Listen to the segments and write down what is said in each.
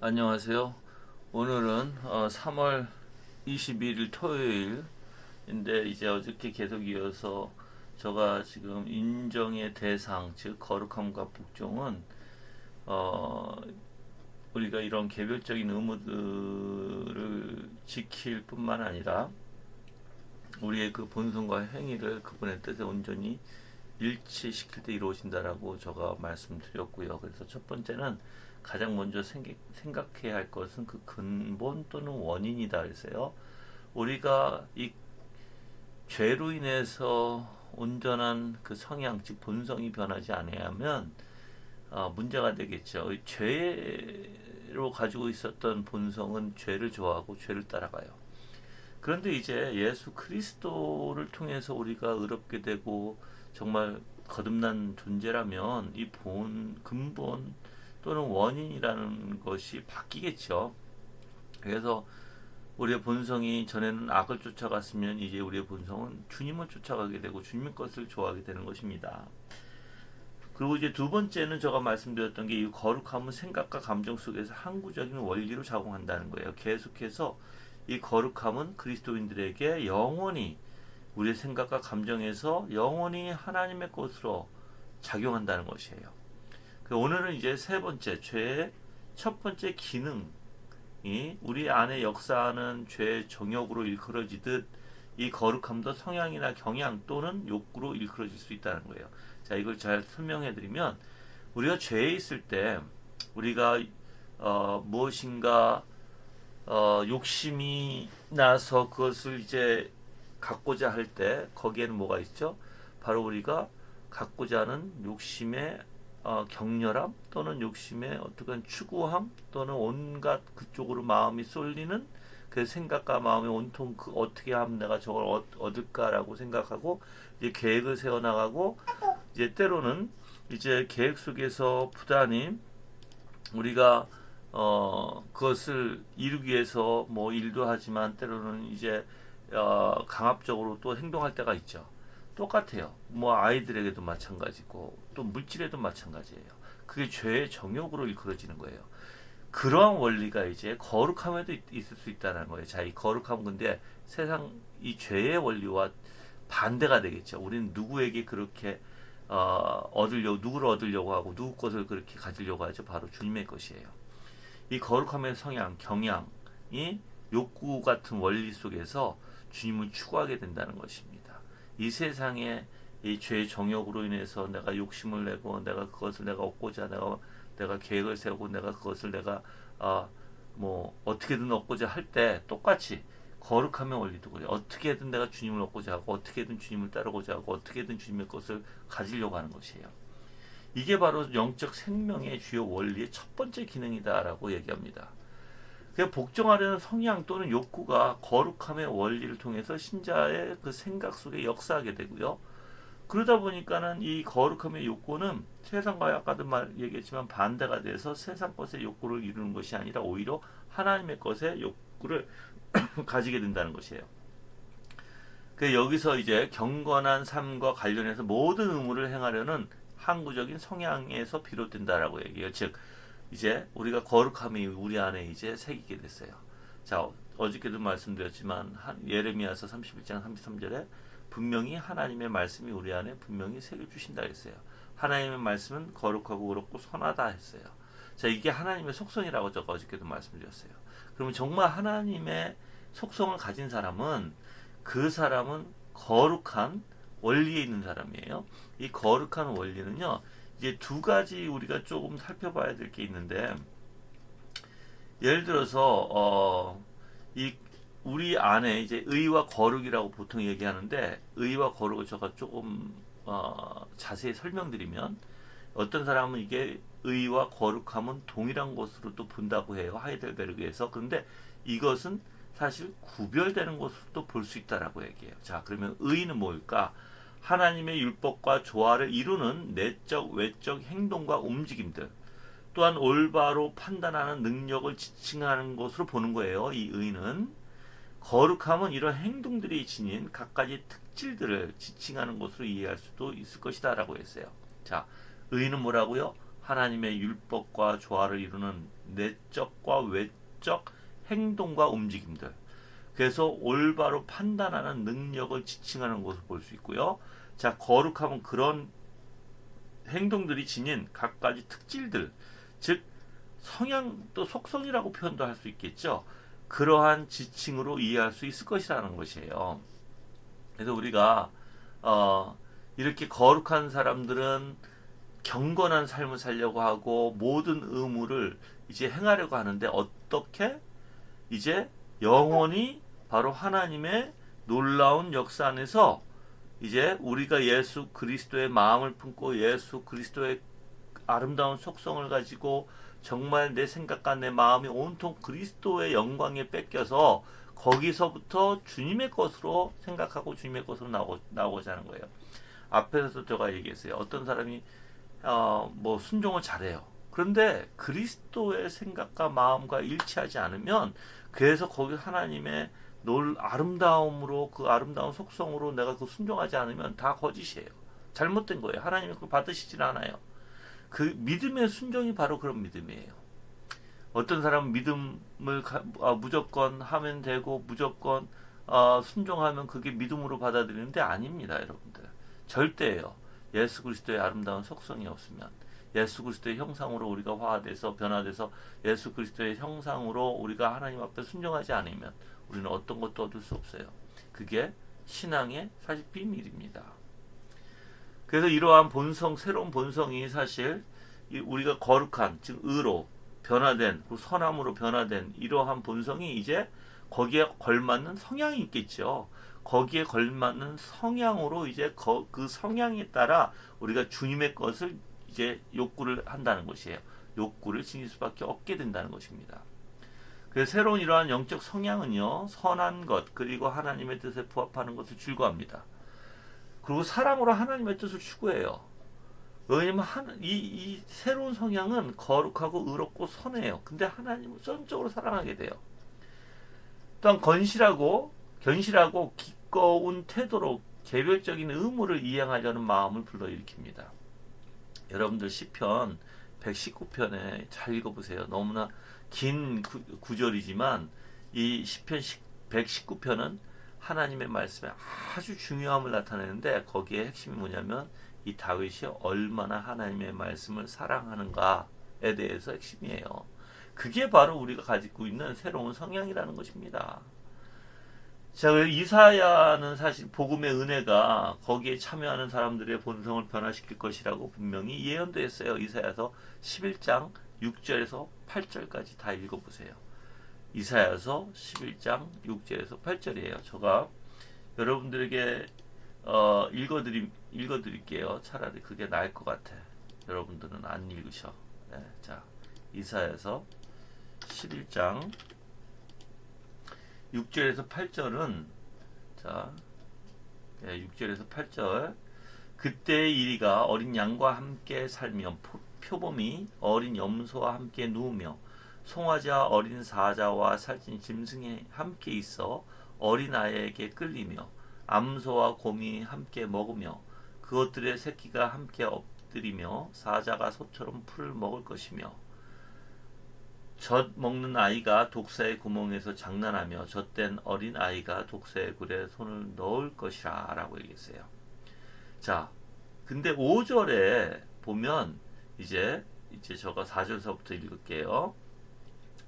안녕하세요. 오늘은 3월 21일 토요일인데 이제 어저께 계속 이어서 제가 지금 인정의 대상 즉 거룩함과 복종은 어, 우리가 이런 개별적인 의무들을 지킬 뿐만 아니라 우리의 그 본성과 행위를 그분의 뜻에 온전히 일치시킬 때 이루어진다라고 제가 말씀드렸고요. 그래서 첫 번째는 가장 먼저 생각해야 할 것은 그 근본 또는 원인이다 그랬어요. 우리가 이 죄로 인해서 온전한 그 성향, 즉 본성이 변하지 않으면 문제가 되겠죠. 죄로 가지고 있었던 본성은 죄를 좋아하고 죄를 따라가요. 그런데 이제 예수 그리스도를 통해서 우리가 의롭게 되고 정말 거듭난 존재라면 이 근본 또는 원인이라는 것이 바뀌겠죠. 그래서 우리의 본성이 전에는 악을 쫓아갔으면 이제 우리의 본성은 주님을 쫓아가게 되고 주님 것을 좋아하게 되는 것입니다. 그리고 이제 두 번째는 제가 말씀드렸던 게 이 거룩함은 생각과 감정 속에서 항구적인 원리로 작용한다는 거예요. 계속해서 이 거룩함은 그리스도인들에게 영원히 우리의 생각과 감정에서 영원히 하나님의 것으로 작용한다는 것이에요. 오늘은 이제 세 번째 죄의 첫 번째 기능이 우리 안에 역사하는 죄의 정욕으로 일컬어지듯 이 거룩함도 성향이나 경향 또는 욕구로 일컬어질 수 있다는 거예요. 자, 이걸 잘 설명해 드리면 우리가 죄에 있을 때 우리가 무엇인가 욕심이 나서 그것을 이제 갖고자 할 때 거기에는 뭐가 있죠? 바로 우리가 갖고자 하는 욕심의 격렬함 또는 욕심의 어떤 추구함 또는 온갖 그쪽으로 마음이 쏠리는 그 생각과 마음이 온통 그 어떻게 하면 내가 저걸 얻을까라고 생각하고 이제 계획을 세워나가고 이제 때로는 이제 계획 속에서 부단히 우리가 그것을 이루기 위해서 뭐 일도 하지만 때로는 이제 강압적으로 또 행동할 때가 있죠. 똑같아요. 뭐 아이들에게도 마찬가지고 또 물질에도 마찬가지예요. 그게 죄의 정욕으로 일컬어지는 거예요. 그러한 원리가 이제 거룩함에도 있을 수 있다는 거예요. 자, 이 거룩함은 근데 세상 이 죄의 원리와 반대가 되겠죠. 우리는 누구에게 그렇게 누구를 얻으려고 하고 누구 것을 그렇게 가지려고 하죠. 바로 주님의 것이에요. 이 거룩함의 성향, 경향이 욕구 같은 원리 속에서 주님을 추구하게 된다는 것입니다. 이 세상에 이 죄의 정욕으로 인해서 내가 욕심을 내고 내가 그것을 내가 얻고자 내가 계획을 세우고 내가 그것을 내가 뭐 어떻게든 얻고자 할 때 똑같이 거룩함의 원리도 그래. 어떻게든 내가 주님을 얻고자 하고 어떻게든 주님을 따르고자 하고 어떻게든 주님의 것을 가지려고 하는 것이에요. 이게 바로 영적 생명의 주요 원리의 첫 번째 기능이다라고 얘기합니다. 복종하려는 성향 또는 욕구가 거룩함의 원리를 통해서 신자의 그 생각 속에 역사하게 되고요. 그러다 보니까는 이 거룩함의 욕구는 세상과 아까도 얘기했지만 반대가 돼서 세상 것의 욕구를 이루는 것이 아니라 오히려 하나님의 것의 욕구를 가지게 된다는 것이에요. 여기서 이제 경건한 삶과 관련해서 모든 의무를 행하려는 항구적인 성향에서 비롯된다라고 얘기해요. 즉 이제 우리가 거룩함이 우리 안에 이제 새기게 됐어요. 자, 어저께도 말씀드렸지만 예레미야서 31장 33절에 분명히 하나님의 말씀이 우리 안에 분명히 새겨 주신다 했어요. 하나님의 말씀은 거룩하고 의롭고 선하다 했어요. 자, 이게 하나님의 속성이라고 제가 어저께도 말씀드렸어요. 그러면 정말 하나님의 속성을 가진 사람은 그 사람은 거룩한 원리에 있는 사람이에요. 이 거룩한 원리는요, 이제 두 가지 우리가 조금 살펴봐야 될 게 있는데, 예를 들어서 이 우리 안에 이제 의와 거룩이라고 보통 얘기하는데, 의와 거룩을 제가 조금 자세히 설명드리면, 어떤 사람은 이게 의와 거룩함은 동일한 것으로 또 본다고 해요. 하이델베르그에서. 그런데 이것은 사실 구별되는 것으로 또 볼 수 있다라고 얘기해요. 자, 그러면 의는 뭘까? 하나님의 율법과 조화를 이루는 내적, 외적 행동과 움직임들, 또한 올바로 판단하는 능력을 지칭하는 것으로 보는 거예요. 이 의는. 거룩함은 이런 행동들이 지닌 각가지 특질들을 지칭하는 것으로 이해할 수도 있을 것이다 라고 했어요. 자, 의는 뭐라고요? 하나님의 율법과 조화를 이루는 내적과 외적 행동과 움직임들. 그래서 올바로 판단하는 능력을 지칭하는 것을 볼 수 있고요. 자, 거룩함은 그런 행동들이 지닌 갖가지 특질들, 즉 성향 또 속성이라고 표현도 할 수 있겠죠. 그러한 지칭으로 이해할 수 있을 것이라는 것이에요. 그래서 우리가 이렇게 거룩한 사람들은 경건한 삶을 살려고 하고 모든 의무를 이제 행하려고 하는데 어떻게 이제 영원히 바로 하나님의 놀라운 역사 안에서 이제 우리가 예수 그리스도의 마음을 품고 예수 그리스도의 아름다운 속성을 가지고 정말 내 생각과 내 마음이 온통 그리스도의 영광에 뺏겨서 거기서부터 주님의 것으로 생각하고 주님의 것으로 나오고자 하는 거예요. 앞에서도 제가 얘기했어요. 어떤 사람이 뭐 순종을 잘해요. 그런데 그리스도의 생각과 마음과 일치하지 않으면 그래서 거기 하나님의 아름다움으로 그 아름다운 속성으로 내가 그 순종하지 않으면 다 거짓이에요. 잘못된 거예요. 하나님이 그걸 받으시질 않아요. 그 믿음의 순종이 바로 그런 믿음이에요. 어떤 사람은 믿음을 무조건 하면 되고 무조건 순종하면 그게 믿음으로 받아들이는데 아닙니다, 여러분들. 절대예요. 예수 그리스도의 아름다운 속성이 없으면 예수 그리스도의 형상으로 우리가 화돼서 변화돼서 예수 그리스도의 형상으로 우리가 하나님 앞에 순종하지 않으면 우리는 어떤 것도 얻을 수 없어요. 그게 신앙의 사실 비밀입니다. 그래서 이러한 본성, 새로운 본성이 사실 우리가 거룩한, 즉 의로 변화된, 선함으로 변화된 이러한 본성이 이제 거기에 걸맞는 성향이 있겠죠. 거기에 걸맞는 성향으로 이제 그 성향에 따라 우리가 주님의 것을 이제 욕구를 한다는 것이에요. 욕구를 지닐 수밖에 없게 된다는 것입니다. 그래서 새로운 이러한 영적 성향은요, 선한 것 그리고 하나님의 뜻에 부합하는 것을 즐거워합니다. 그리고 사랑으로 하나님의 뜻을 추구해요. 왜냐면 이 새로운 성향은 거룩하고 의롭고 선해요. 근데 하나님을 전적으로 사랑하게 돼요. 또한 견실하고 기꺼운 태도로 개별적인 의무를 이행하려는 마음을 불러일으킵니다. 여러분들 시편 119편에 잘 읽어보세요. 너무나 긴 구절이지만 이 시편 119편은 하나님의 말씀에 아주 중요함을 나타내는데 거기에 핵심이 뭐냐면 이 다윗이 얼마나 하나님의 말씀을 사랑하는가에 대해서 핵심이에요. 그게 바로 우리가 가지고 있는 새로운 성향이라는 것입니다. 자, 이사야는 사실 복음의 은혜가 거기에 참여하는 사람들의 본성을 변화시킬 것이라고 분명히 예언도 했어요. 이사야서 11장 6절에서 8절까지 다 읽어보세요. 이사야서 11장 6절에서 8절이에요. 제가 여러분들에게 읽어드릴게요. 차라리 그게 나을 것 같아. 여러분들은 안 읽으셔. 네, 자, 이사야서 11장 6절에서 8절은 자, 6절에서 8절 그때의 이리가 어린 양과 함께 살며 표범이 어린 염소와 함께 누우며 송아지와 어린 사자와 살찐 짐승이 함께 있어 어린 아이에게 끌리며 암소와 곰이 함께 먹으며 그것들의 새끼가 함께 엎드리며 사자가 소처럼 풀을 먹을 것이며 젖 먹는 아이가 독사의 구멍에서 장난하며 젖된 어린 아이가 독사의 굴에 손을 넣을 것이라 라고 얘기했어요. 자, 근데 5절에 보면 이제 제가 4절서부터 읽을게요.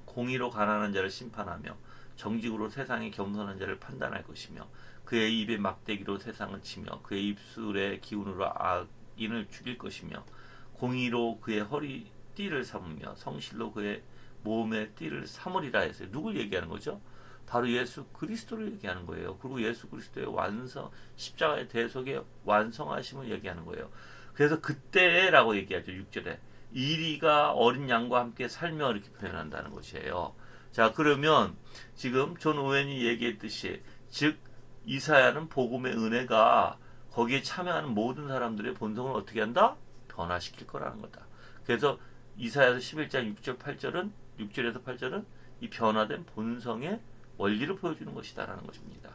공의로 가난한 자를 심판하며 정직으로 세상의 겸손한 자를 판단할 것이며 그의 입에 막대기로 세상을 치며 그의 입술의 기운으로 악인을 죽일 것이며 공의로 그의 허리띠를 삼으며 성실로 그의 몸의 띠를 삼으리라 했어요. 누굴 얘기하는 거죠? 바로 예수 그리스도를 얘기하는 거예요. 그리고 예수 그리스도의 십자가의 대속의 완성하심을 얘기하는 거예요. 그래서 그때라고 얘기하죠. 6절에 이리가 어린 양과 함께 살며 이렇게 표현한다는 것이에요. 자, 그러면 지금 존 오웬이 얘기했듯이 즉 이사야는 복음의 은혜가 거기에 참여하는 모든 사람들의 본성을 어떻게 한다? 변화시킬 거라는 거다. 그래서 이사야서 11장 6절에서 8절은 이 변화된 본성의 원리를 보여주는 것이다라는 것입니다.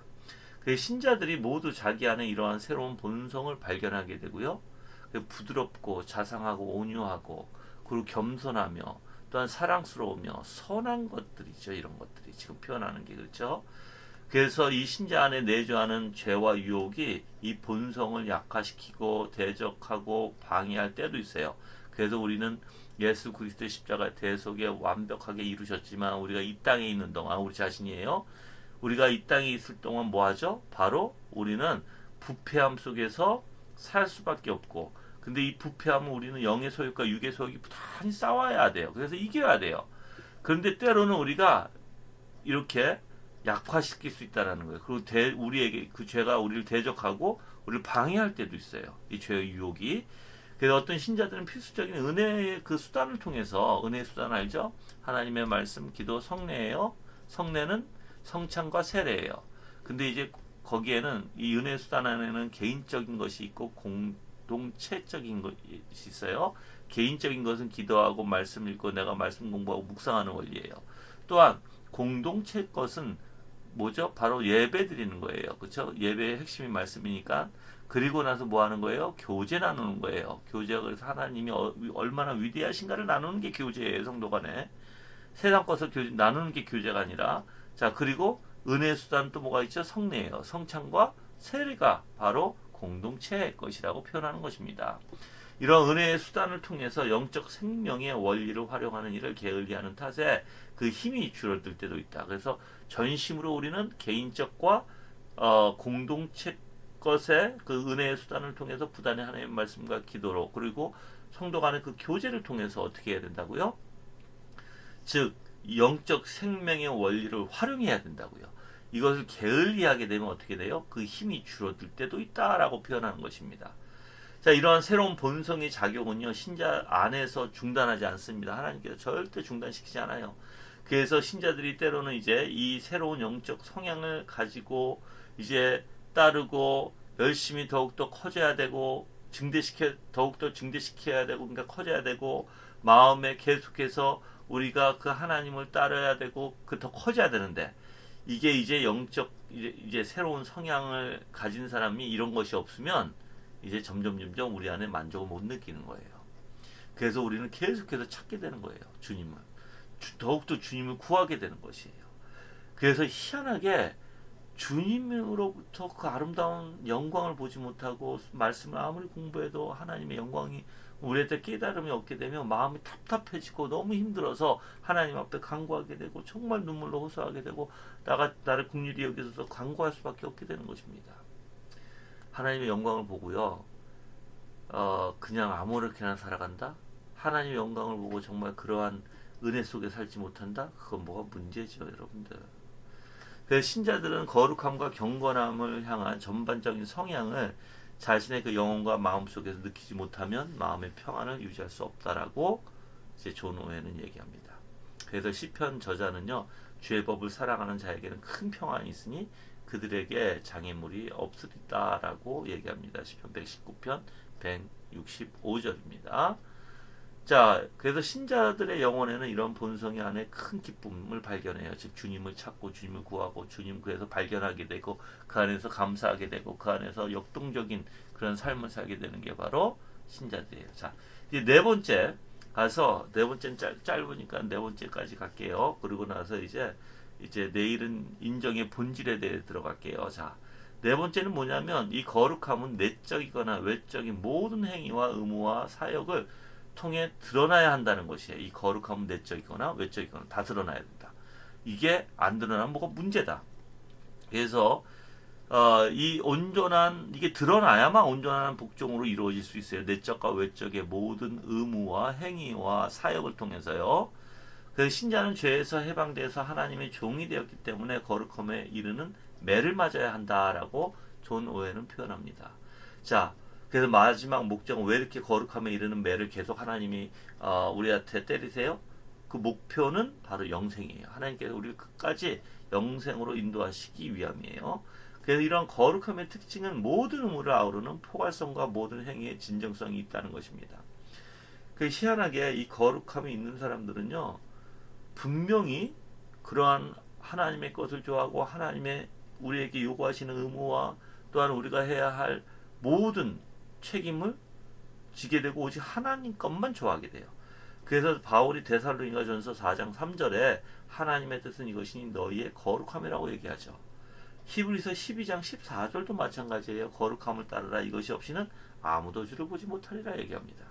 그 신자들이 모두 자기 안에 이러한 새로운 본성을 발견하게 되고요. 부드럽고 자상하고 온유하고 그리고 겸손하며 또한 사랑스러우며 선한 것들이죠. 이런 것들이 지금 표현하는 게 그렇죠. 그래서 이 신자 안에 내주하는 죄와 유혹이 이 본성을 약화시키고 대적하고 방해할 때도 있어요. 그래서 우리는 예수 그리스도의 십자가 대속에 완벽하게 이루셨지만 우리가 이 땅에 있는 동안 우리 자신이에요. 우리가 이 땅에 있을 동안 뭐 하죠? 바로 우리는 부패함 속에서 살 수밖에 없고, 근데 이 부패함은 우리는 영의 소욕과 육의 소욕이 부단히 싸워야 돼요. 그래서 이겨야 돼요. 그런데 때로는 우리가 이렇게 약화시킬 수 있다는 거예요. 그리고 우리에게 그 죄가 우리를 대적하고 우리를 방해할 때도 있어요. 이 죄의 유혹이. 그래서 어떤 신자들은 필수적인 은혜의 그 수단을 통해서, 은혜의 수단 알죠? 하나님의 말씀, 기도, 성례예요. 성례는 성찬과 세례예요. 근데 이제 거기에는 이 은혜의 수단 안에는 개인적인 것이 있고 공동체적인 것이 있어요. 개인적인 것은 기도하고 말씀 읽고 내가 말씀 공부하고 묵상하는 원리예요. 또한 공동체 것은 뭐죠? 바로 예배 드리는 거예요. 그렇죠? 예배의 핵심이 말씀이니까. 그리고 나서 뭐 하는 거예요? 교제 나누는 거예요. 교제가 그래서 하나님이 얼마나 위대하신가를 나누는 게 교제예요. 성도 간에. 세상 것을 나누는 게 교제가 아니라. 자, 그리고 은혜의 수단 또 뭐가 있죠? 성례예요. 성찬과 세례가 바로 공동체의 것이라고 표현하는 것입니다. 이런 은혜의 수단을 통해서 영적 생명의 원리를 활용하는 일을 게을리하는 탓에 그 힘이 줄어들 때도 있다. 그래서 전심으로 우리는 개인적과 공동체 것의 그 은혜의 수단을 통해서 부단히 하나님의 말씀과 기도로, 그리고 성도 간의 그 교제를 통해서 어떻게 해야 된다고요? 즉 영적 생명의 원리를 활용해야 된다고요. 이것을 게을리하게 되면 어떻게 돼요? 그 힘이 줄어들 때도 있다라고 표현하는 것입니다. 자, 이러한 새로운 본성의 작용은요, 신자 안에서 중단하지 않습니다. 하나님께서 절대 중단시키지 않아요. 그래서 신자들이 때로는 이제 이 새로운 영적 성향을 가지고 이제 따르고 열심히 더욱더 커져야 되고 더욱더 증대시켜야 되고, 그러니까 커져야 되고, 마음에 계속해서 우리가 그 하나님을 따라야 되고 그 더 커져야 되는데, 이게 이제 영적 이제 새로운 성향을 가진 사람이 이런 것이 없으면 이제 점점 우리 안에 만족을 못 느끼는 거예요. 그래서 우리는 계속해서 찾게 되는 거예요. 주님을. 더욱더 주님을 구하게 되는 것이에요. 그래서 희한하게 주님으로부터 그 아름다운 영광을 보지 못하고 말씀을 아무리 공부해도 하나님의 영광이 우리한테 깨달음이 없게 되면 마음이 답답해지고 너무 힘들어서 하나님 앞에 간구하게 되고 정말 눈물로 호소하게 되고 나를 긍휼히 여기셔서 간구할 수밖에 없게 되는 것입니다. 하나님의 영광을 보고요, 그냥 아무렇게나 살아간다? 하나님의 영광을 보고 정말 그러한 은혜 속에 살지 못한다? 그건 뭐가 문제죠, 여러분들. 그래서 신자들은 거룩함과 경건함을 향한 전반적인 성향을 자신의 그 영혼과 마음 속에서 느끼지 못하면 마음의 평안을 유지할 수 없다라고 이제 존 오웬은 얘기합니다. 그래서 시편 저자는요, 주의 법을 사랑하는 자에게는 큰 평안이 있으니 그들에게 장애물이 없으리다라고 얘기합니다. 시편 119편 165절입니다. 자, 그래서 신자들의 영혼에는 이런 본성이 안에 큰 기쁨을 발견해요. 즉 주님을 찾고 주님을 구하고 주님 그래서 발견하게 되고 그 안에서 감사하게 되고 그 안에서 역동적인 그런 삶을 살게 되는 게 바로 신자들이에요. 자, 이제 네 번째 가서, 네 번째는 짧으니까 네 번째까지 갈게요. 그리고 나서 이제 내일은 인정의 본질에 대해 들어갈게요. 자, 네 번째는 뭐냐면 이 거룩함은 내적이거나 외적인 모든 행위와 의무와 사역을 통해 드러나야 한다는 것이에요. 이 거룩함은 내적이거나 외적이거나 다 드러나야 된다. 이게 안 드러나면 뭐가 문제다. 그래서 이 온전한, 이게 드러나야만 온전한 복종으로 이루어질 수 있어요. 내적과 외적의 모든 의무와 행위와 사역을 통해서요. 그래서 신자는 죄에서 해방돼서 하나님의 종이 되었기 때문에 거룩함에 이르는 매를 맞아야 한다라고 존 오웬은 표현합니다. 자, 그래서 마지막 목적은 왜 이렇게 거룩함에 이르는 매를 계속 하나님이 우리한테 때리세요? 그 목표는 바로 영생이에요. 하나님께서 우리를 끝까지 영생으로 인도하시기 위함이에요. 그래서 이런 거룩함의 특징은 모든 의무를 아우르는 포괄성과 모든 행위의 진정성이 있다는 것입니다. 그 희한하게 이 거룩함이 있는 사람들은요, 분명히 그러한 하나님의 것을 좋아하고 하나님의 우리에게 요구하시는 의무와 또한 우리가 해야 할 모든 책임을 지게 되고 오직 하나님 것만 좋아하게 돼요. 그래서 바울이 데살로니가전서 4장 3절에 하나님의 뜻은 이것이니 너희의 거룩함이라고 얘기하죠. 히브리서 12장 14절도 마찬가지예요. 거룩함을 따르라. 이것이 없이는 아무도 주를 보지 못하리라 얘기합니다.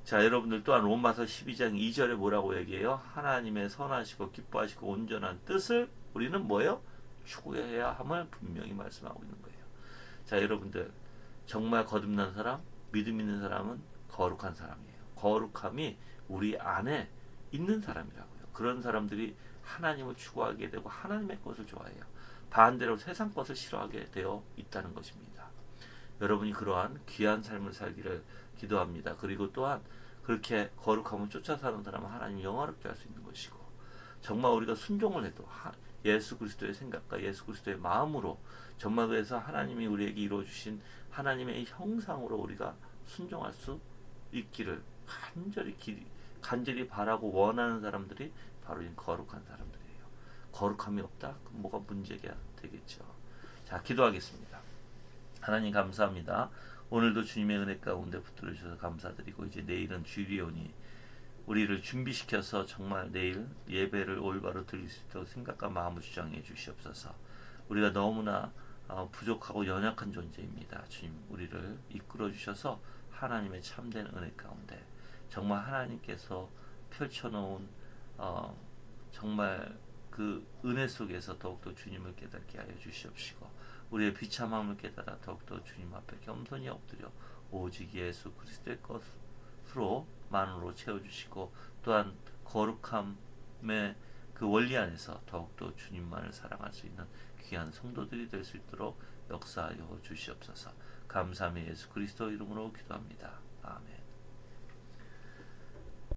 자, 여러분들 또한 로마서 12장 2절에 뭐라고 얘기해요? 하나님의 선하시고 기뻐하시고 온전한 뜻을 우리는 뭐예요? 추구해야 함을 분명히 말씀하고 있는 거예요. 자, 여러분들 정말 거듭난 사람, 믿음 있는 사람은 거룩한 사람이에요. 거룩함이 우리 안에 있는 사람이라고요. 그런 사람들이 하나님을 추구하게 되고 하나님의 것을 좋아해요. 반대로 세상 것을 싫어하게 되어 있다는 것입니다. 여러분이 그러한 귀한 삶을 살기를 기도합니다. 그리고 또한 그렇게 거룩함을 쫓아 사는 사람은 하나님 영화롭게 할 수 있는 것이고, 정말 우리가 순종을 해도 예수 그리스도의 생각과 예수 그리스도의 마음으로 정말 그래서 하나님이 우리에게 이루어주신 하나님의 형상으로 우리가 순종할 수 있기를 간절히 바라고 원하는 사람들이 바로 이 거룩한 사람들이에요. 거룩함이 없다? 그럼 뭐가 문제가 되겠죠. 자, 기도하겠습니다. 하나님 감사합니다. 오늘도 주님의 은혜 가운데 붙들어 주셔서 감사드리고, 이제 내일은 주일이 오니 우리를 준비시켜서 정말 내일 예배를 올바로 드릴 수 있도록 생각과 마음을 주장해 주시옵소서. 우리가 너무나 부족하고 연약한 존재입니다. 주님, 우리를 이끌어 주셔서 하나님의 참된 은혜 가운데 정말 하나님께서 펼쳐놓은 정말 그 은혜 속에서 더욱더 주님을 깨닫게 하여 주시옵시고, 우리의 비참함을 깨달아 더욱더 주님 앞에 겸손히 엎드려 오직 예수 그리스도의 것으로 만으로 채워주시고, 또한 거룩함의 그 원리 안에서 더욱더 주님만을 사랑할 수 있는 귀한 성도들이 될 수 있도록 역사하여 주시옵소서. 감사함의 예수 그리스도 이름으로 기도합니다. 아멘.